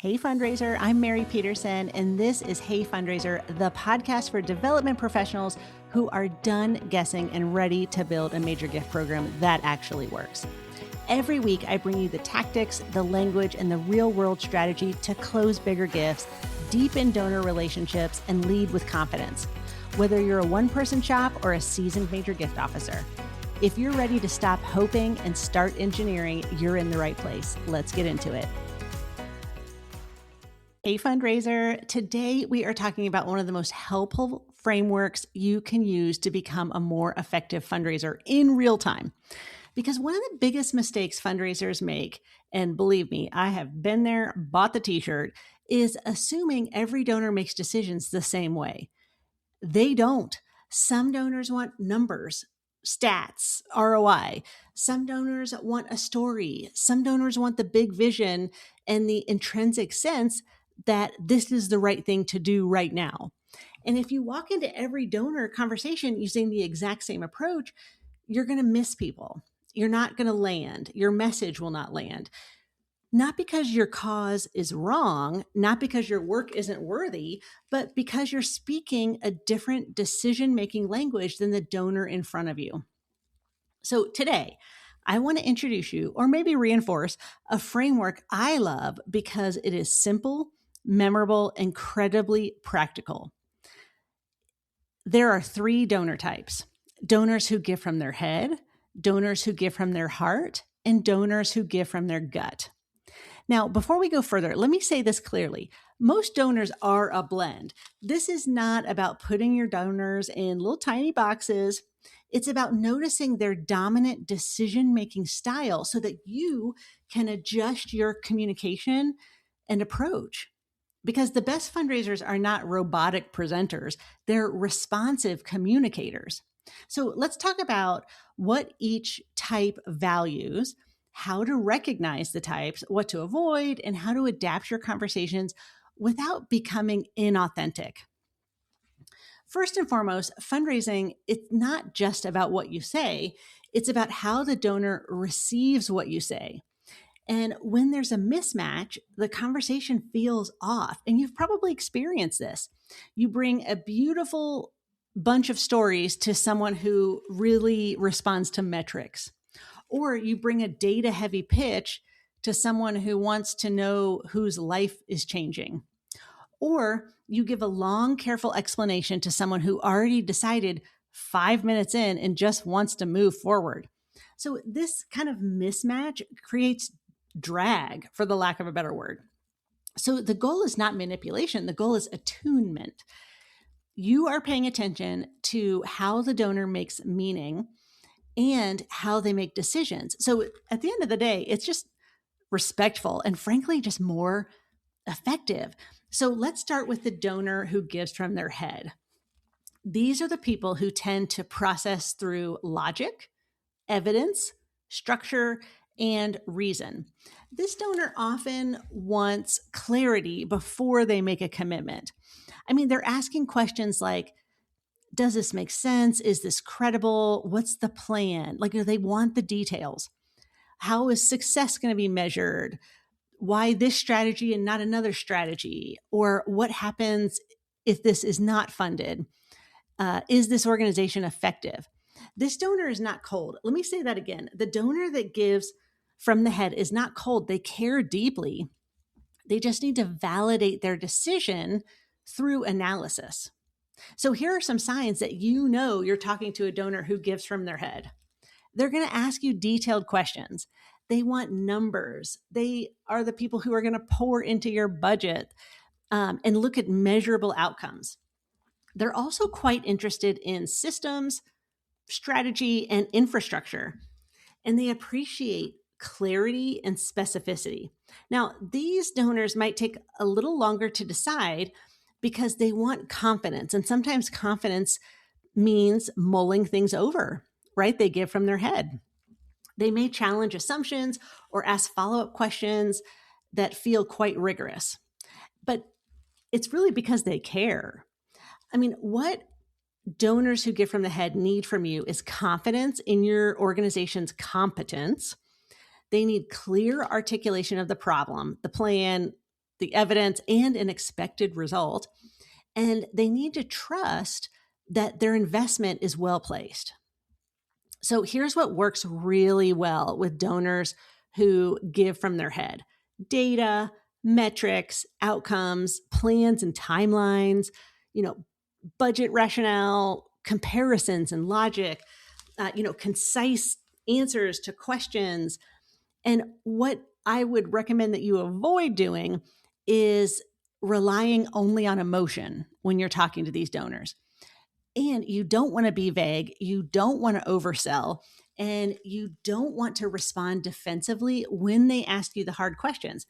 Hey Fundraiser, I'm Mary Petersen, and this is Hey Fundraiser, the podcast for development professionals who are done guessing and ready to build a major gift program that actually works. Every week, I bring you the tactics, the language, and the real-world strategy to close bigger gifts, deepen donor relationships, and lead with confidence. Whether you're a one-person shop or a seasoned major gift officer, if you're ready to stop hoping and start engineering, you're in the right place. Let's get into it. Hey Fundraiser, today we are talking about one of the most helpful frameworks you can use to become a more effective fundraiser in real time. Because one of the biggest mistakes fundraisers make, and believe me, I have been there, bought the t-shirt, is assuming every donor makes decisions the same way. They don't. Some donors want numbers, stats, ROI. Some donors want a story. Some donors want the big vision and the intrinsic sense that this is the right thing to do right now. And if you walk into every donor conversation using the exact same approach, you're going to miss people. You're not going to land. Your message will not land. Not because your cause is wrong, not because your work isn't worthy, but because you're speaking a different decision-making language than the donor in front of you. So today, I want to introduce you, or maybe reinforce, a framework I love because it is simple, memorable, incredibly practical. There are 3 donor types: donors who give from their head, donors who give from their heart, and donors who give from their gut. Now, before we go further, let me say this clearly. Most donors are a blend. This is not about putting your donors in little tiny boxes. It's about noticing their dominant decision-making style so that you can adjust your communication and approach. Because the best fundraisers are not robotic presenters, they're responsive communicators. So let's talk about what each type values, how to recognize the types, what to avoid, and how to adapt your conversations without becoming inauthentic. First and foremost, fundraising, it's not just about what you say, it's about how the donor receives what you say. And when there's a mismatch, the conversation feels off. And you've probably experienced this. You bring a beautiful bunch of stories to someone who really responds to metrics. Or you bring a data heavy pitch to someone who wants to know whose life is changing. Or you give a long, careful explanation to someone who already decided 5 minutes in and just wants to move forward. So this kind of mismatch creates drag, for the lack of a better word. So the goal is not manipulation. The goal is attunement. You are paying attention to how the donor makes meaning and how they make decisions. So at the end of the day, it's just respectful and frankly, just more effective. So let's start with the donor who gives from their head. These are the people who tend to process through logic, evidence, structure, and reason. This donor often wants clarity before they make a commitment. I mean, they're asking questions like, does this make sense? Is this credible? What's the plan? Like, do they want the details? How is success going to be measured? Why this strategy and not another strategy? Or what happens if this is not funded? Is this organization effective? This donor is not cold. Let me say that again. The donor that gives from the head is not cold. They care deeply. They just need to validate their decision through analysis. So here are some signs that you know you're talking to a donor who gives from their head. They're going to ask you detailed questions. They want numbers. They are the people who are going to pour into your budget and look at measurable outcomes. They're also quite interested in systems, strategy, and infrastructure, and they appreciate clarity and specificity. Now, these donors might take a little longer to decide because they want confidence, and sometimes confidence means mulling things over, right? They give from their head. They may challenge assumptions or ask follow-up questions that feel quite rigorous, but it's really because they care. I mean, what donors who give from the head need from you is confidence in your organization's competence. They need clear articulation of the problem, the plan, the evidence, and an expected result. And they need to trust that their investment is well placed. So here's what works really well with donors who give from their head: data, metrics, outcomes, plans and timelines, budget rationale, comparisons and logic, concise answers to questions. And what I would recommend that you avoid doing is relying only on emotion when you're talking to these donors. And you don't want to be vague. You don't want to oversell. And you don't want to respond defensively when they ask you the hard questions.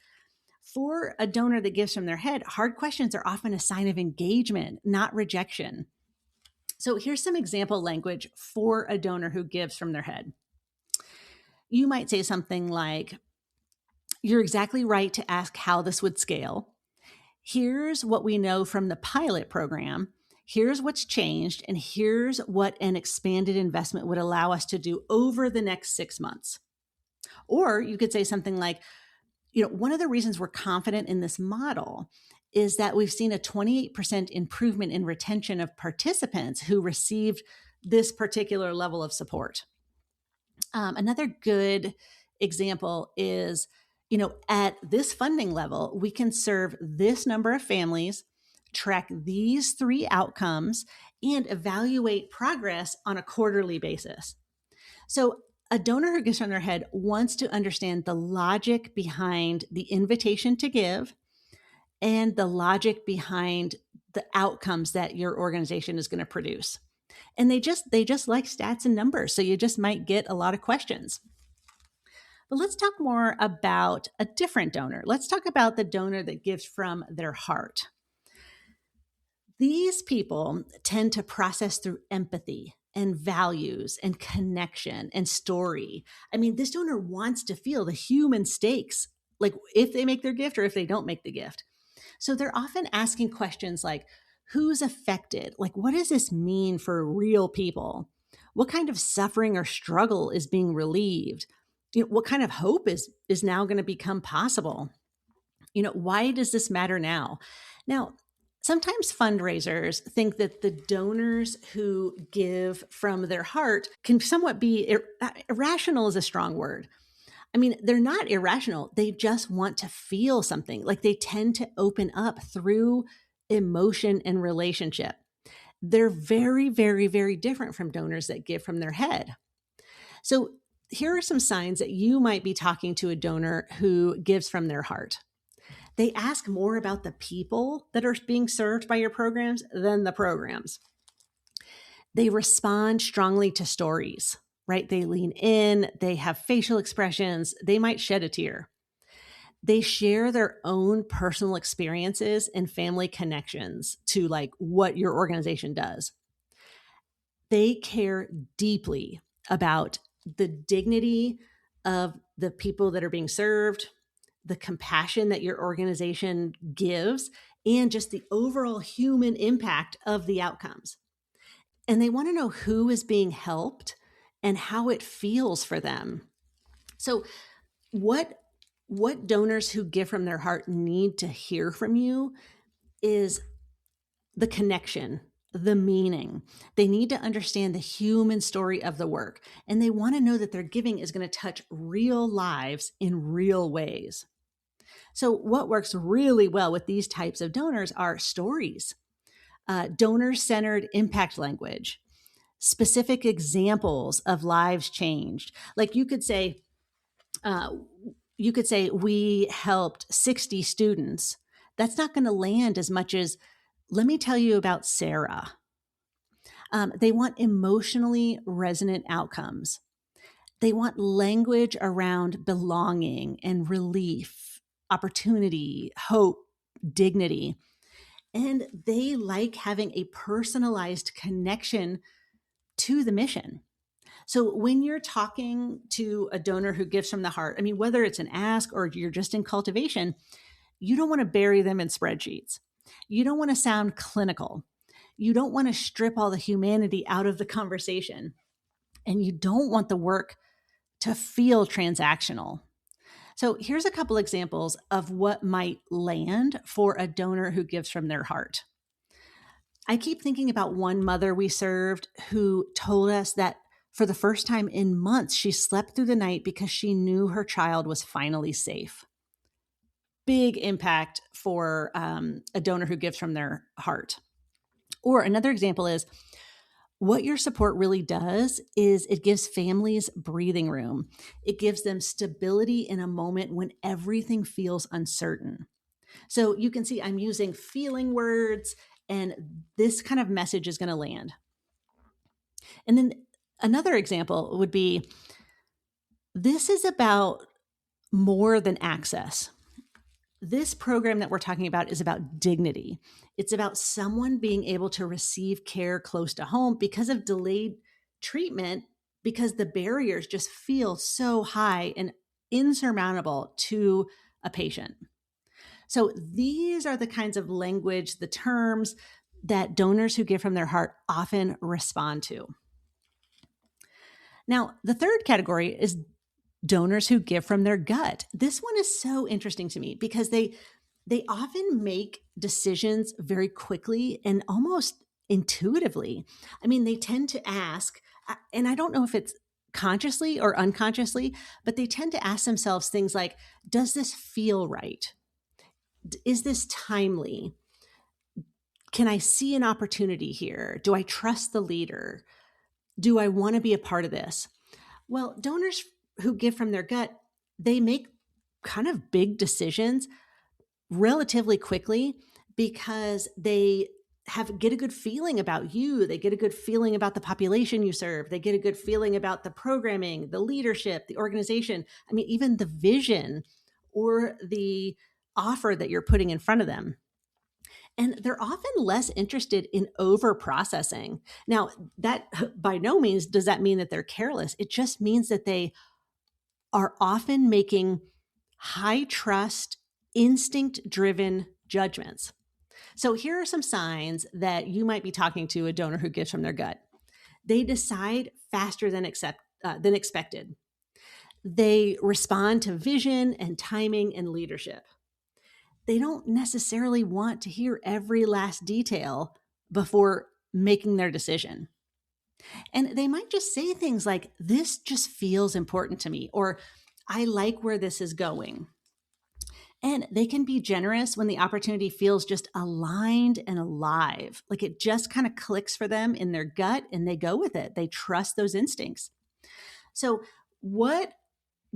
For a donor that gives from their head, hard questions are often a sign of engagement, not rejection. So here's some example language for a donor who gives from their head. You might say something like, "You're exactly right to ask how this would scale. Here's what we know from the pilot program. Here's what's changed, and here's what an expanded investment would allow us to do over the next 6 months." Or you could say something like, "One of the reasons we're confident in this model is that we've seen a 28% improvement in retention of participants who received this particular level of support." Another good example is, at this funding level, we can serve this number of families, track these 3 outcomes, and evaluate progress on a quarterly basis. So a donor who gives from their head wants to understand the logic behind the invitation to give and the logic behind the outcomes that your organization is going to produce. And they just like stats and numbers. So you just might get a lot of questions. But let's talk more about a different donor. Let's talk about the donor that gives from their heart. These people tend to process through empathy and values and connection and story. I mean, this donor wants to feel the human stakes, like if they make their gift or if they don't make the gift. So they're often asking questions like, who's affected? Like, what does this mean for real people? What kind of suffering or struggle is being relieved? What kind of hope is now going to become possible? Why does this matter now? Now, sometimes fundraisers think that the donors who give from their heart can somewhat be irrational is a strong word. I mean, they're not irrational. They just want to feel something. Like they tend to open up through emotion and relationship. They're very, very, very different from donors that give from their head. So here are some signs that you might be talking to a donor who gives from their heart. They ask more about the people that are being served by your programs than the programs. They respond strongly to stories, right? They lean in, they have facial expressions, they might shed a tear. They share their own personal experiences and family connections to like what your organization does. They care deeply about the dignity of the people that are being served, the compassion that your organization gives, and just the overall human impact of the outcomes. And they want to know who is being helped and how it feels for them. So what donors who give from their heart need to hear from you is the connection, the meaning. They need to understand the human story of the work, and they want to know that their giving is going to touch real lives in real ways. So what works really well with these types of donors are stories, donor-centered impact language, specific examples of lives changed. Like you could say, we helped 60 students. That's not going to land as much as, let me tell you about Sarah. They want emotionally resonant outcomes. They want language around belonging and relief, opportunity, hope, dignity. And they like having a personalized connection to the mission. So when you're talking to a donor who gives from the heart, I mean, whether it's an ask or you're just in cultivation, you don't want to bury them in spreadsheets. You don't want to sound clinical. You don't want to strip all the humanity out of the conversation. And you don't want the work to feel transactional. So here's a couple examples of what might land for a donor who gives from their heart. I keep thinking about one mother we served who told us that for the first time in months, she slept through the night because she knew her child was finally safe. Big impact for a donor who gives from their heart. Or another example is what your support really does is it gives families breathing room. It gives them stability in a moment when everything feels uncertain. So you can see I'm using feeling words, and this kind of message is going to land. And then another example would be this is about more than access. This program that we're talking about is about dignity. It's about someone being able to receive care close to home because of delayed treatment, because the barriers just feel so high and insurmountable to a patient. So these are the kinds of language, the terms that donors who give from their heart often respond to. Now, the third category is donors who give from their gut. This one is so interesting to me because they often make decisions very quickly and almost intuitively. I mean, they tend to ask, and I don't know if it's consciously or unconsciously, but they tend to ask themselves things like, does this feel right? Is this timely? Can I see an opportunity here? Do I trust the leader? Do I want to be a part of this? Well, donors who give from their gut, they make kind of big decisions relatively quickly because they get a good feeling about you. They get a good feeling about the population you serve. They get a good feeling about the programming, the leadership, the organization. I mean, even the vision or the offer that you're putting in front of them. And they're often less interested in over processing. Now, that by no means does that mean that they're careless. It just means that they are often making high trust, instinct driven judgments. So here are some signs that you might be talking to a donor who gives from their gut. They decide faster than expected. They respond to vision and timing and leadership. They don't necessarily want to hear every last detail before making their decision. And they might just say things like, this just feels important to me, or I like where this is going. And they can be generous when the opportunity feels just aligned and alive. Like it just kind of clicks for them in their gut and they go with it. They trust those instincts. So, what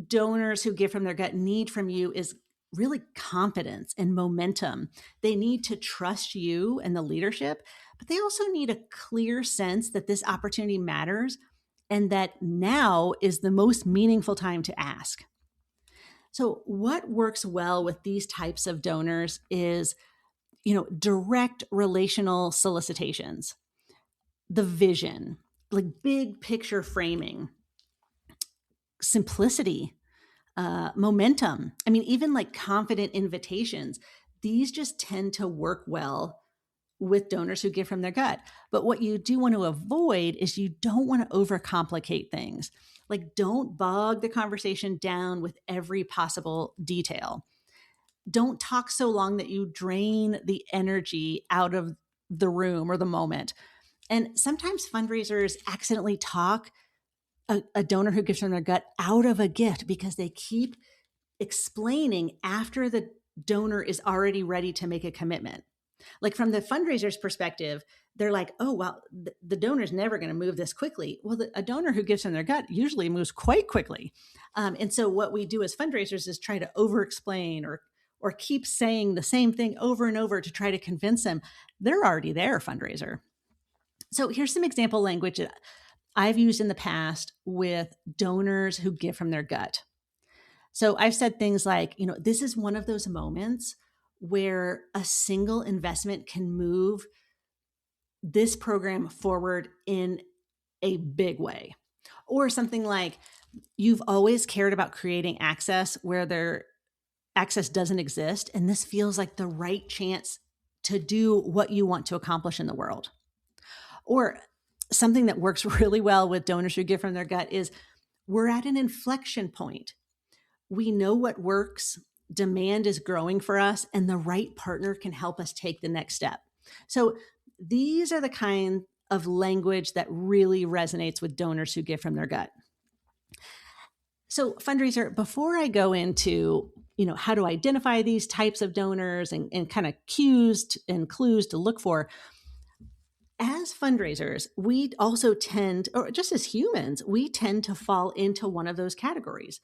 donors who give from their gut need from you is really confidence and momentum. They need to trust you and the leadership, but they also need a clear sense that this opportunity matters and that now is the most meaningful time to ask. So what works well with these types of donors is, direct relational solicitations, the vision, like big picture framing, simplicity, momentum. I mean, even like confident invitations, these just tend to work well with donors who give from their gut. But what you do want to avoid is you don't want to overcomplicate things. Like, don't bog the conversation down with every possible detail. Don't talk so long that you drain the energy out of the room or the moment. And sometimes fundraisers accidentally talk a donor who gives from their gut out of a gift because they keep explaining after the donor is already ready to make a commitment. Like from the fundraiser's perspective, they're like, oh, well, the donor's never going to move this quickly. Well, a donor who gives from their gut usually moves quite quickly. And so what we do as fundraisers is try to over-explain or keep saying the same thing over and over to try to convince them they're already there, fundraiser. So here's some example language that I've used in the past with donors who give from their gut. So I've said things like, this is one of those moments where a single investment can move this program forward in a big way. Or something like, you've always cared about creating access where their access doesn't exist, and this feels like the right chance to do what you want to accomplish in the world. Or something that works really well with donors who give from their gut is, we're at an inflection point We know what works, demand is growing for us, and the right partner can help us take the next step. So these are the kind of language that really resonates with donors who give from their gut. So fundraiser, before I go into, how to identify these types of donors and kind of cues and clues to look for, as fundraisers, we also tend, or just as humans, we tend to fall into one of those categories.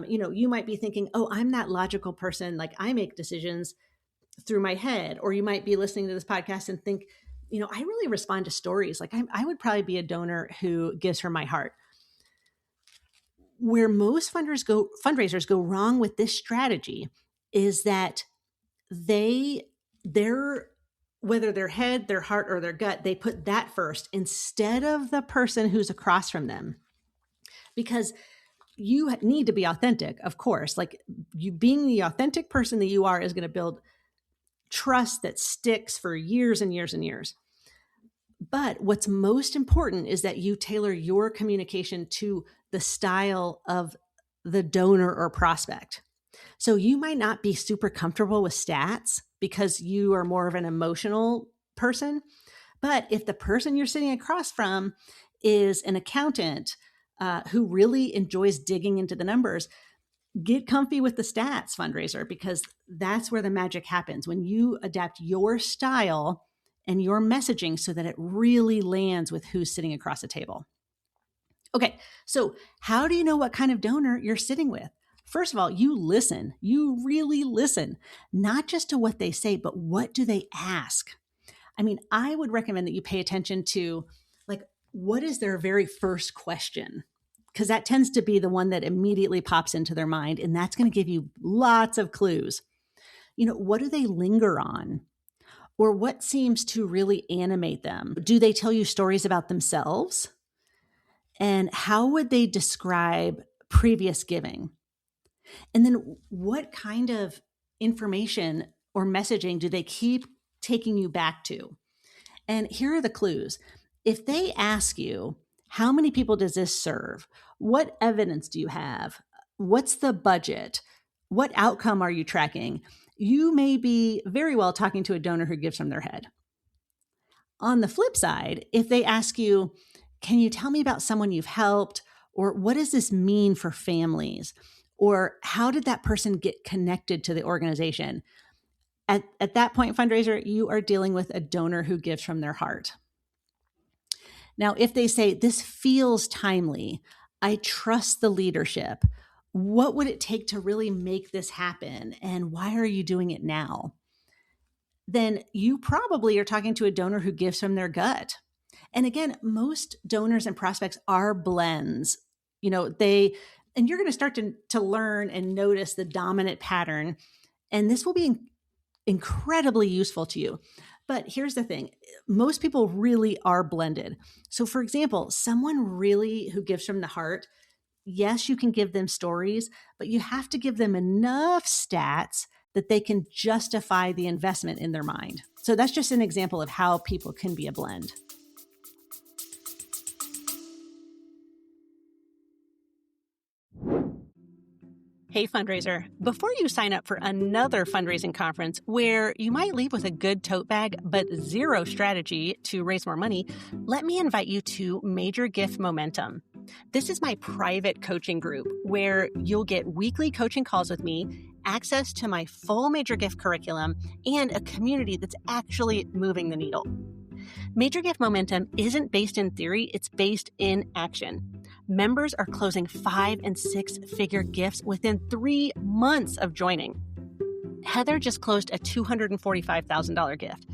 You might be thinking, oh, I'm that logical person. Like I make decisions through my head. Or you might be listening to this podcast and think, I really respond to stories. Like I would probably be a donor who gives from my heart. Where most fundraisers go wrong with this strategy is that they're whether their head, their heart, or their gut, they put that first instead of the person who's across from them. Because you need to be authentic, of course. Like you being the authentic person that you are is going to build trust that sticks for years and years and years. But what's most important is that you tailor your communication to the style of the donor or prospect. So you might not be super comfortable with stats because you are more of an emotional person. But if the person you're sitting across from is an accountant who really enjoys digging into the numbers, get comfy with the stats, fundraiser, because that's where the magic happens when you adapt your style and your messaging so that it really lands with who's sitting across the table. Okay, so how do you know what kind of donor you're sitting with? First of all, you listen. You really listen, not just to what they say, but what do they ask? I mean, I would recommend that you pay attention to, like, what is their very first question? Because that tends to be the one that immediately pops into their mind, and that's going to give you lots of clues. What do they linger on? Or what seems to really animate them? Do they tell you stories about themselves? And how would they describe previous giving? And then what kind of information or messaging do they keep taking you back to? And here are the clues. If they ask you, how many people does this serve? What evidence do you have? What's the budget? What outcome are you tracking? You may be very well talking to a donor who gives from their head. On the flip side, if they ask you, can you tell me about someone you've helped? Or what does this mean for families? Or how did that person get connected to the organization? At that point, fundraiser, you are dealing with a donor who gives from their heart. Now, if they say, this feels timely, I trust the leadership, what would it take to really make this happen? And why are you doing it now? Then you probably are talking to a donor who gives from their gut. And again, most donors and prospects are blends. And you're going to start to learn and notice the dominant pattern. And this will be incredibly useful to you. But here's the thing. Most people really are blended. So for example, someone really who gives from the heart, yes, you can give them stories, but you have to give them enough stats that they can justify the investment in their mind. So that's just an example of how people can be a blend. Hey, fundraiser, before you sign up for another fundraising conference where you might leave with a good tote bag but zero strategy to raise more money, let me invite you to Major Gift Momentum. This is my private coaching group where you'll get weekly coaching calls with me, access to my full Major Gift curriculum, and a community that's actually moving the needle. Major Gift Momentum isn't based in theory, it's based in action. Members are closing 5- and 6-figure gifts within 3 months of joining. Heather just closed a $245,000 gift.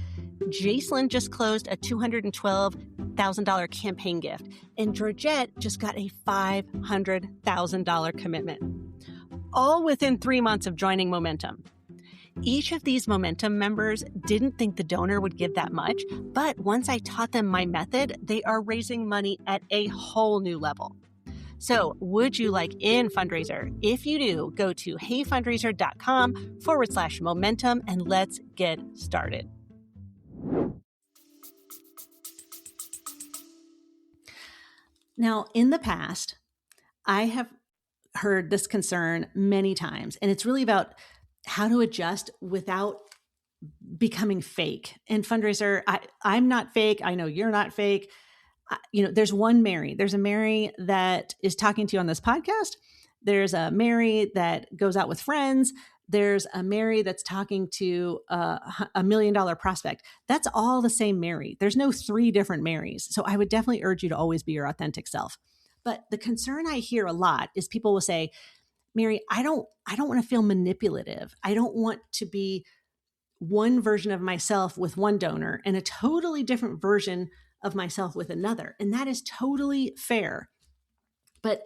Jacelyn just closed a $212,000 campaign gift. And Georgette just got a $500,000 commitment. All within 3 months of joining Momentum. Each of these Momentum members didn't think the donor would give that much, but once I taught them my method, they are raising money at a whole new level. So would you like in, fundraiser? If you do, go to heyfundraiser.com/momentum and let's get started. Now, in the past, I have heard this concern many times, and it's really about how to adjust without becoming fake. And fundraiser, I'm not fake. I know you're not fake. There's one Mary. There's a Mary that is talking to you on this podcast. There's a Mary that goes out with friends. There's a Mary that's talking to $1 million prospect. That's all the same Mary. There's no 3 different Marys. So I would definitely urge you to always be your authentic self. But the concern I hear a lot is people will say, Mary, I don't want to feel manipulative. I don't want to be one version of myself with one donor and a totally different version of myself with another. And that is totally fair. But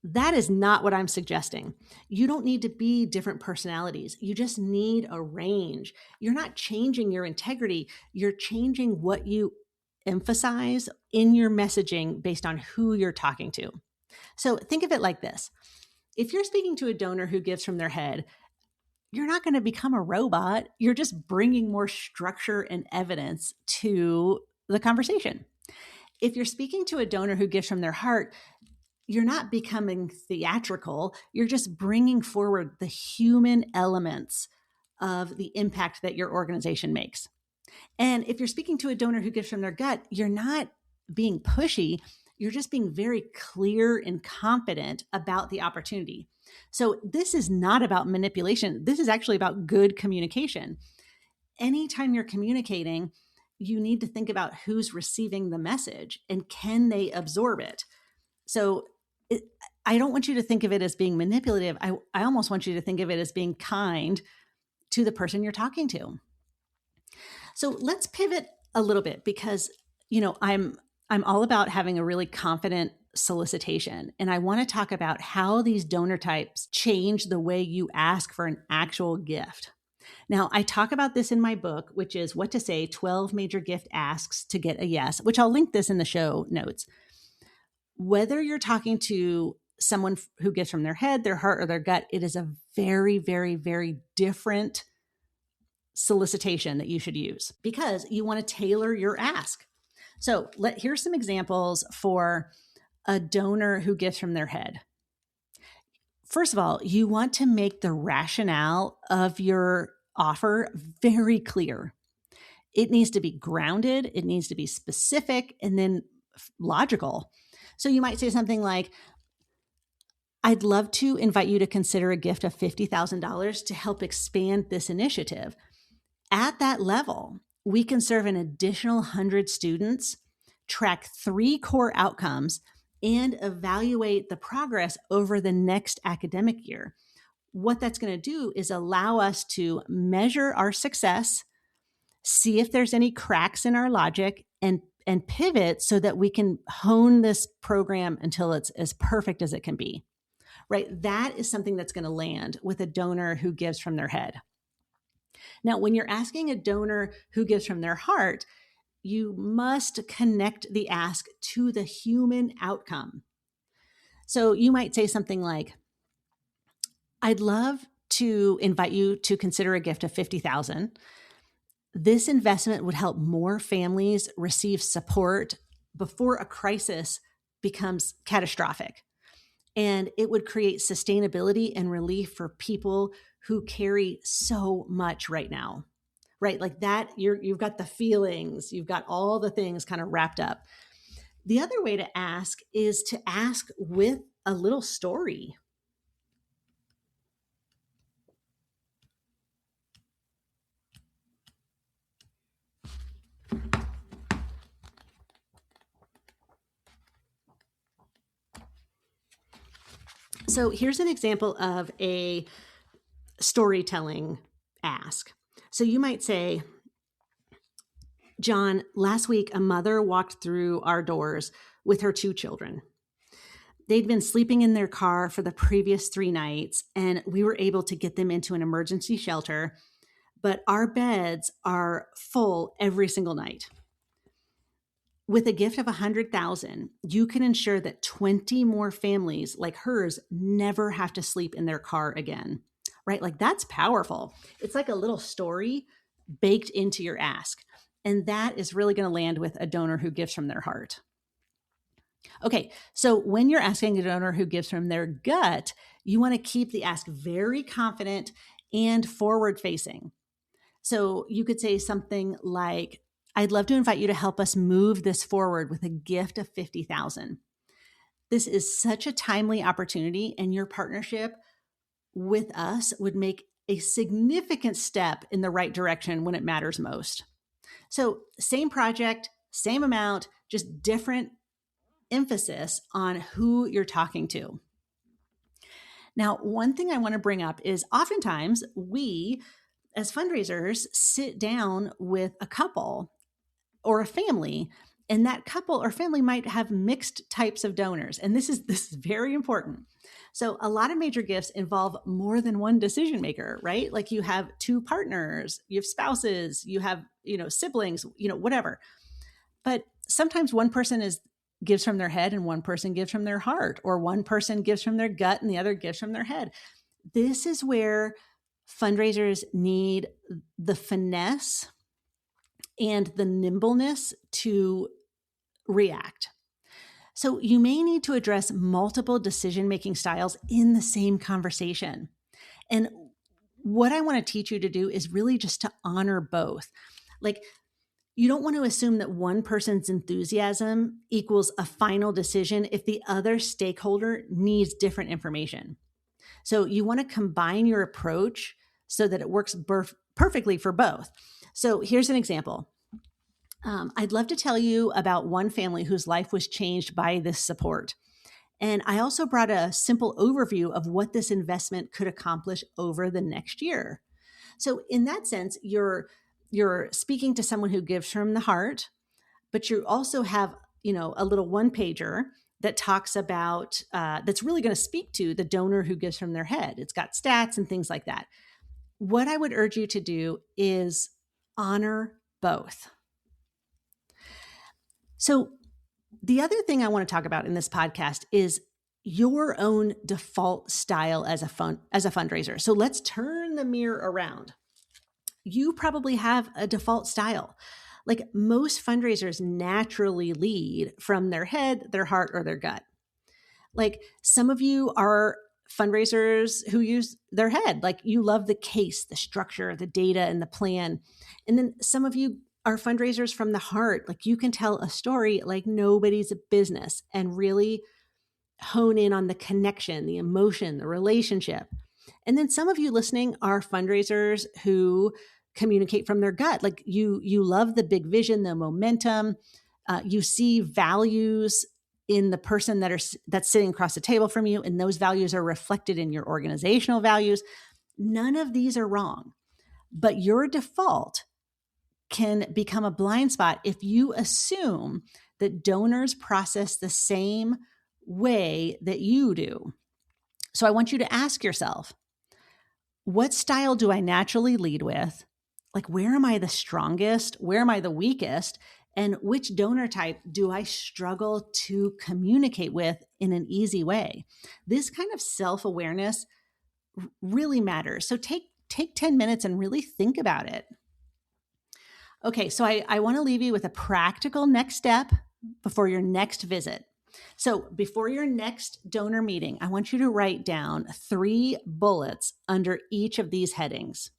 that is not what I'm suggesting. You don't need to be different personalities. You just need a range. You're not changing your integrity. You're changing what you emphasize in your messaging based on who you're talking to. So think of it like this. If you're speaking to a donor who gives from their head, you're not going to become a robot. You're just bringing more structure and evidence to the conversation. If you're speaking to a donor who gives from their heart, you're not becoming theatrical. You're just bringing forward the human elements of the impact that your organization makes. And if you're speaking to a donor who gives from their gut, you're not being pushy. You're just being very clear and confident about the opportunity. So this is not about manipulation. This is actually about good communication. Anytime you're communicating, you need to think about who's receiving the message and can they absorb it. So I don't want you to think of it as being manipulative. I almost want you to think of it as being kind to the person you're talking to. So let's pivot a little bit because, I'm all about having a really confident solicitation. And I want to talk about how these donor types change the way you ask for an actual gift. Now, I talk about this in my book, which is What to Say, 12 Major Gift Asks to Get a Yes, which I'll link this in the show notes. Whether you're talking to someone who gives from their head, their heart, or their gut, it is a very, very, very different solicitation that you should use because you want to tailor your ask. So here's some examples for a donor who gives from their head. First of all, you want to make the rationale of your offer very clear. It needs to be grounded, it needs to be specific, and then logical. So you might say something like, I'd love to invite you to consider a gift of $50,000 to help expand this initiative. At that level, we can serve an additional 100 students, track 3 core outcomes, and evaluate the progress over the next academic year. What that's going to do is allow us to measure our success, see if there's any cracks in our logic, and pivot so that we can hone this program until it's as perfect as it can be, right? That is something that's going to land with a donor who gives from their head. Now, when you're asking a donor who gives from their heart, you must connect the ask to the human outcome. So you might say something like, I'd love to invite you to consider a gift of $50,000. This investment would help more families receive support before a crisis becomes catastrophic. And it would create sustainability and relief for people who carry so much right now, right? Like that, you've got the feelings, you've got all the things kind of wrapped up. The other way to ask is to ask with a little story. So here's an example of a storytelling ask. So you might say, John, last week, a mother walked through our doors with her 2 children. They'd been sleeping in their car for the previous 3 nights, and we were able to get them into an emergency shelter, but our beds are full every single night. With a gift of $100,000, you can ensure that 20 more families like hers never have to sleep in their car again, right? Like that's powerful. It's like a little story baked into your ask. And that is really going to land with a donor who gives from their heart. Okay, so when you're asking a donor who gives from their gut, you want to keep the ask very confident and forward facing. So you could say something like, I'd love to invite you to help us move this forward with a gift of 50,000. This is such a timely opportunity, and your partnership with us would make a significant step in the right direction when it matters most. So, same project, same amount, just different emphasis on who you're talking to. Now, one thing I want to bring up is oftentimes we, as fundraisers, sit down with a couple or a family, and that couple or family might have mixed types of donors. And this is very important. So a lot of major gifts involve more than one decision maker, right? Like you have two partners, you have spouses, you have, siblings, whatever. But sometimes one person gives from their head and one person gives from their heart, or one person gives from their gut and the other gives from their head. This is where fundraisers need the finesse and the nimbleness to react. So you may need to address multiple decision-making styles in the same conversation. And what I want to teach you to do is really just to honor both. Like, you don't want to assume that one person's enthusiasm equals a final decision if the other stakeholder needs different information. So you want to combine your approach so that it works perfectly for both. So here's an example. I'd love to tell you about one family whose life was changed by this support. And I also brought a simple overview of what this investment could accomplish over the next year. So in that sense, you're speaking to someone who gives from the heart, but you also have, a little one pager that talks about, that's really going to speak to the donor who gives from their head. It's got stats and things like that. What I would urge you to do is honor both. So the other thing I want to talk about in this podcast is your own default style as a fundraiser. So let's turn the mirror around. You probably have a default style. Like most fundraisers naturally lead from their head, their heart, or their gut. Like some of you are fundraisers who use their head. Like you love the case, the structure, the data, and the plan. And then some of you are fundraisers from the heart. Like you can tell a story like nobody's business and really hone in on the connection, the emotion, the relationship. And then some of you listening are fundraisers who communicate from their gut. Like you love the big vision, the momentum. You see values in the person that's sitting across the table from you, and those values are reflected in your organizational values. None of these are wrong, but your default can become a blind spot if you assume that donors process the same way that you do. So I want you to ask yourself, what style do I naturally lead with? Like, where am I the strongest? Where am I the weakest? And which donor type do I struggle to communicate with in an easy way? This kind of self-awareness really matters. So take 10 minutes and really think about it. Okay, so I want to leave you with a practical next step before your next visit. So before your next donor meeting, I want you to write down 3 bullets under each of these headings.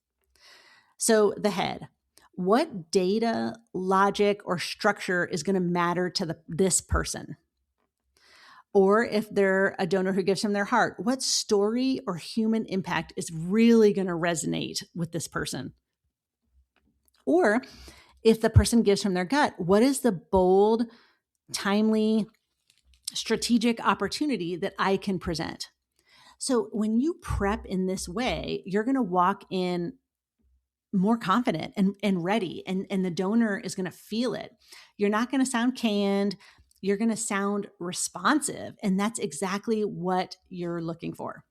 So the head, what data, logic, or structure is going to matter to this person? Or if they're a donor who gives from their heart, what story or human impact is really going to resonate with this person? Or if the person gives from their gut, what is the bold, timely, strategic opportunity that I can present? So when you prep in this way, you're going to walk in more confident and ready, and the donor is going to feel it. You're not going to sound canned. You're going to sound responsive, and that's exactly what you're looking for.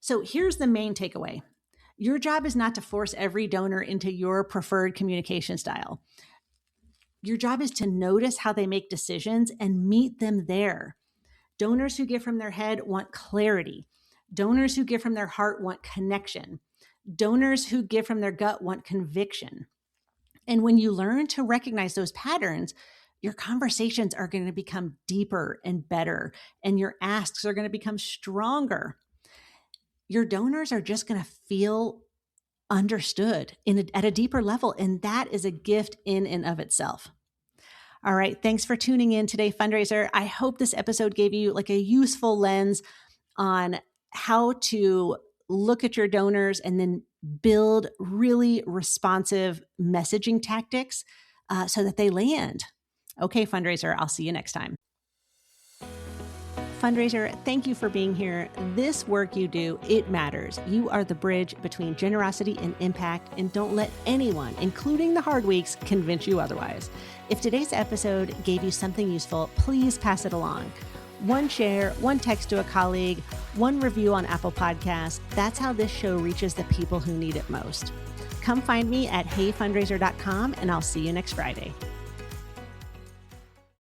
So here's the main takeaway. Your job is not to force every donor into your preferred communication style. Your job is to notice how they make decisions and meet them there. Donors who give from their head want clarity. Donors who give from their heart want connection. Donors who give from their gut want conviction. And when you learn to recognize those patterns, your conversations are going to become deeper and better, and your asks are going to become stronger. Your donors are just going to feel understood at a deeper level, and that is a gift in and of itself. All right, thanks for tuning in today, fundraiser. I hope this episode gave you like a useful lens on how to look at your donors and then build really responsive messaging tactics so that they land. Okay, fundraiser, I'll see you next time. Fundraiser, thank you for being here. This work you do, it matters. You are the bridge between generosity and impact, and don't let anyone, including the hard weeks, convince you otherwise. If today's episode gave you something useful, please pass it along. One share, one text to a colleague, one review on Apple Podcasts. That's how this show reaches the people who need it most. Come find me at heyfundraiser.com, and I'll see you next Friday.